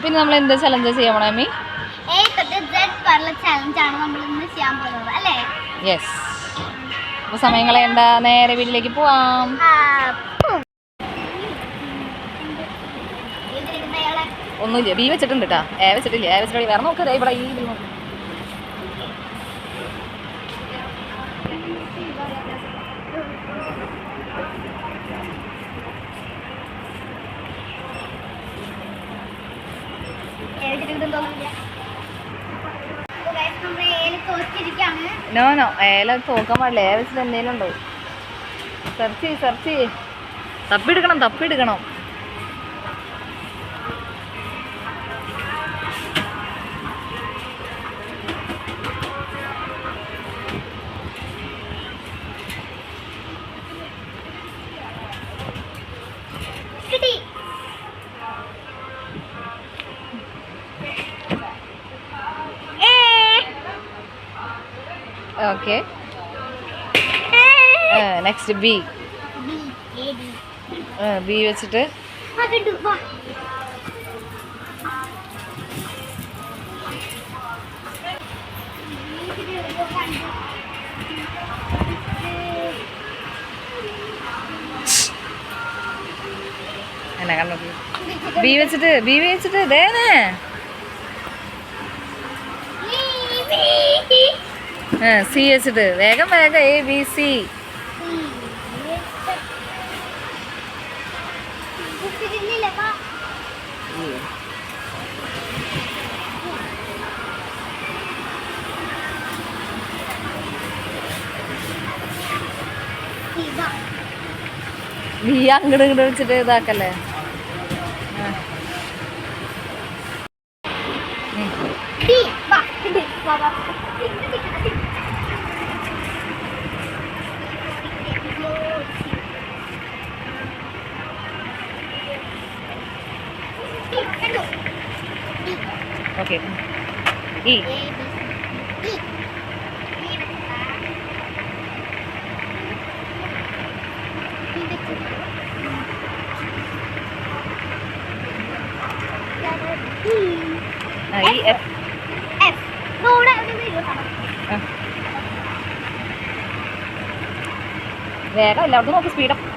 പിന്നെ നമ്മൾ എന്ത് ചലഞ്ച് ചെയ്യാൻ പോണേ അമ്മി? യെസ്. അപ്പോൾ സമയം കളയണ്ട, നേരെ വീട്ടിലേക്ക് പോവാം. ഒന്നുമില്ല, ബി വെച്ചിട്ടുണ്ട് കേട്ടോ, എ വെച്ചിട്ടില്ല. എ വെച്ചിട്ട് വേറെ നോക്ക്, ഇവിടെ ഈ നോക്ക്. നോ നോ, ഏല തോക്കാൻ പാടില്ല. ഏ വെച്ചിട്ട് എന്തെങ്കിലും ഉണ്ടോ? സെർച്ച് ചെയ്യ്. തപ്പിയെടുക്കണം. Okay, next B. ബി വെച്ചിട്ട് എന്നാ കണ്ടു. ബി വെച്ചിട്ട് ഇതേനെ സി വെച്ചിട്ട് വേഗം ABC. ബി അങ്ങോട്ട് വെച്ചിട്ട് ഇതാക്കല്ലേ. Okay, E. വേഗം എല്ലാവർക്കും നോക്ക്, speed up.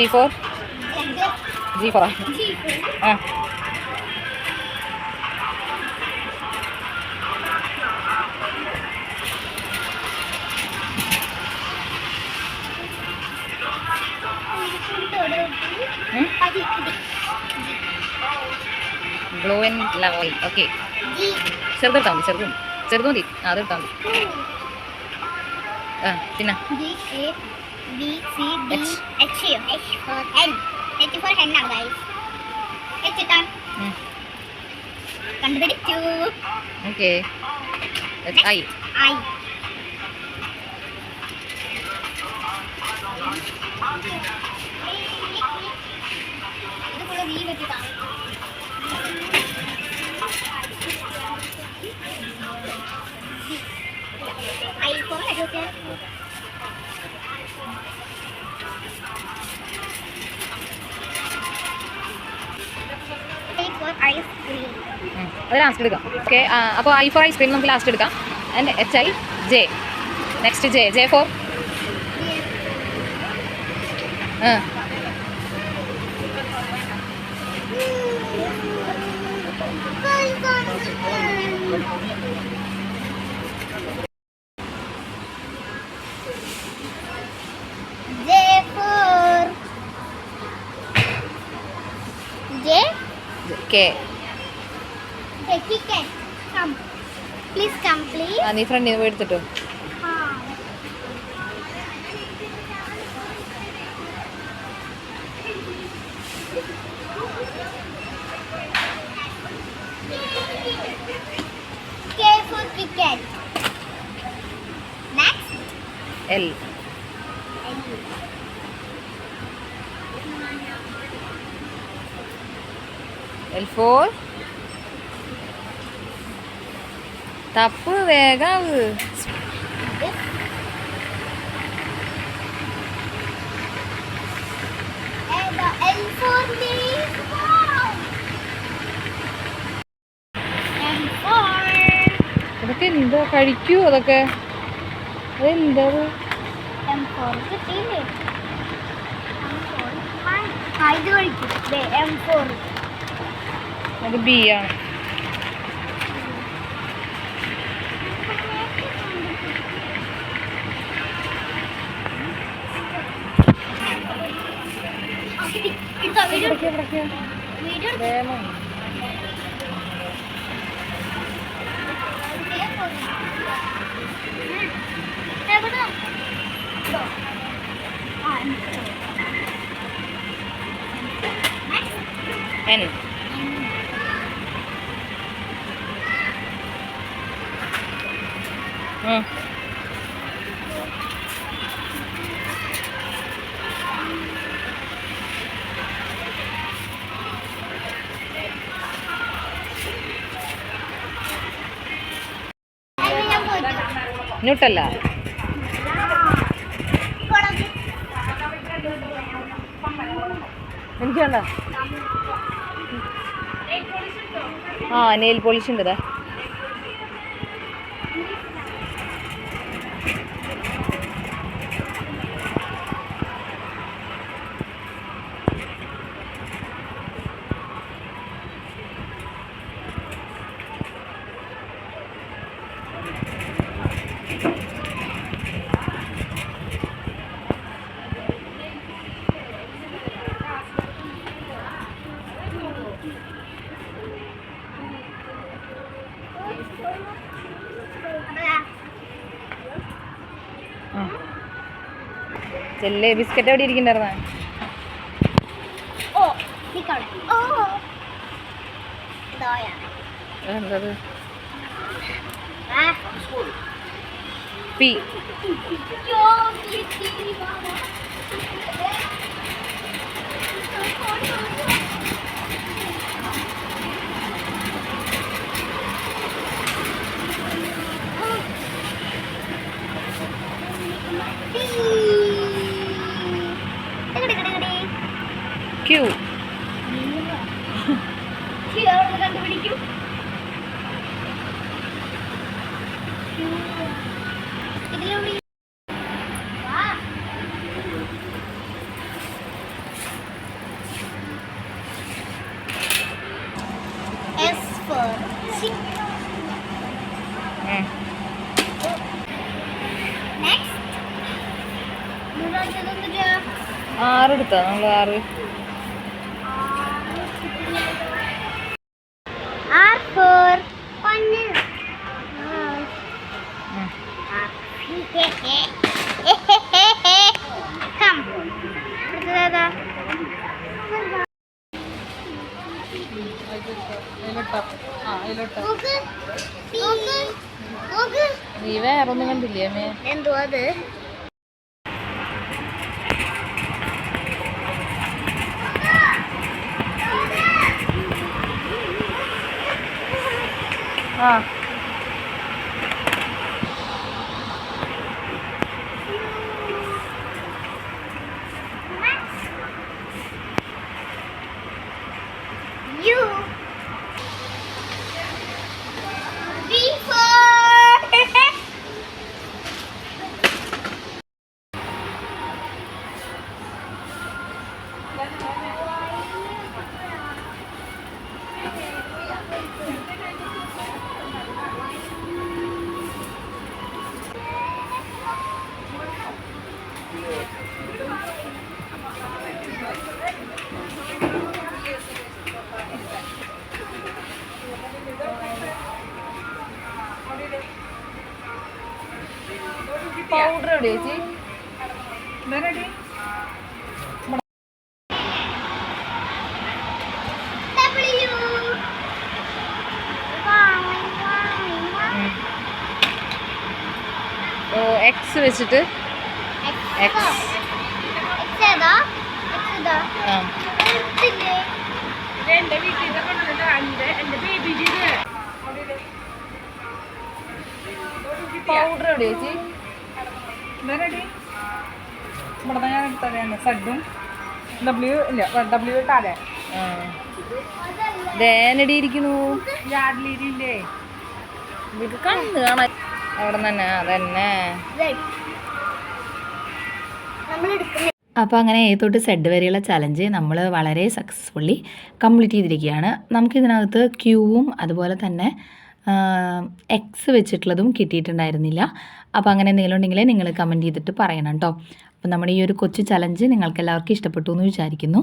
G4. Glow and lovely. Okay. ചെറുതെടുത്താൽ മതി. അതെടുത്താൽ മതി. പിന്നെ B, C, D, H for hen. H for hen now, guys. H itan. Kandupedichu. Okay. That's I. Itu full V വെച്ചിട്ടാണ്. I for education. അത് last എടുക്കാം. Okay, അപ്പോൾ I for ice cream നമുക്ക് last എടുക്കാം. And HI J. Next J for J. K. Hey, Kit, come. Please come, please. ആ നീ ഫ്രണ്ടിൽ നിന്ന് പോയി എടുത്തിട്ടോ. K for Kit. Next. L. L for തപ്പ് വേഗാവ്. And the L for leaf. Wow. M for. അതൊക്കെ എന്താ കഴിക്കൂ അതൊക്കെ? അതെന്താ? M for കിട്ടിയില്ലേ? ഇത് കഴിക്കും. M for. അത് ബി ആണ്. N. ന്യൂട്ടല്ല. എനിക്ക് വേണ്ട. ആ നെയിൽ പോളിഷ് ഉണ്ട്. ചെല്ലേ ബിസ്ക്കറ്റ് എവിടെ ഇരിക്കണ്ടായിരുന്ന? എന്തത്? പി. ക്യൂ. കണ്ടുപിടിക്കും. S for sick. Next. 6 എടുത്താ നമ്മൾ 6. R for funnel. Come. നീ വേറൊന്നും കണ്ടില്ലേ അമ്മേ? എന്തോ അത് ആ U. V for എവിടെ ചേച്ചി? ഓ എക്സ് വെച്ചിട്ട് എക്സ്. ആ പൗഡർ എവിടെ ചേച്ചി? ഇവിടെ ഞാൻ എടുത്തതാണ് സെഡും ഡബ്ല്യു ഇല്ല ഡബ്ല്യു താഴെ ദേനടിയിരിക്കുന്നു യാർഡിലില്ലേ ഇത് കണ്ണ് കാണാൻ അവിടെ തന്നെ അതന്നെ. അപ്പോൾ അങ്ങനെ എ തൊട്ട് സെഡ് വരെയുള്ള ചലഞ്ച് നമ്മൾ വളരെ സക്സസ്ഫുള്ളി കംപ്ലീറ്റ് ചെയ്തിരിക്കുകയാണ്. നമുക്കിതിനകത്ത് ക്യൂവും അതുപോലെ തന്നെ എക്സ് വെച്ചിട്ടുള്ളതും കിട്ടിയിട്ടുണ്ടായിരുന്നില്ല. അപ്പോൾ അങ്ങനെ എന്തെങ്കിലും ഉണ്ടെങ്കിൽ നിങ്ങൾ കമൻറ്റ് ചെയ്തിട്ട് പറയണം കേട്ടോ. അപ്പോൾ നമ്മുടെ ഈ ഒരു കൊച്ചു ചലഞ്ച് നിങ്ങൾക്ക് എല്ലാവർക്കും ഇഷ്ടപ്പെട്ടു എന്ന് വിചാരിക്കുന്നു.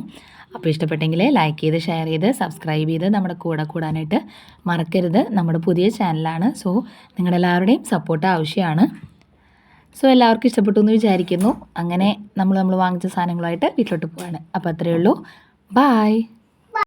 അപ്പോൾ ഇഷ്ടപ്പെട്ടെങ്കിൽ ലൈക്ക് ചെയ്ത് ഷെയർ ചെയ്ത് സബ്സ്ക്രൈബ് ചെയ്ത് നമ്മുടെ കൂടെ കൂടാനായിട്ട് മറക്കരുത്. നമ്മുടെ പുതിയ ചാനലാണ്. സോ നിങ്ങളുടെ എല്ലാവരുടെയും സപ്പോർട്ട് ആവശ്യമാണ്. സോ എല്ലാവർക്കും ഇഷ്ടപ്പെട്ടു എന്ന് വിചാരിക്കുന്നു. അങ്ങനെ നമ്മൾ വാങ്ങിച്ച സാധനങ്ങളുമായിട്ട് വീട്ടിലോട്ട് പോവാണ്. അപ്പോൾ അത്രയേ ഉള്ളൂ. ബായ്.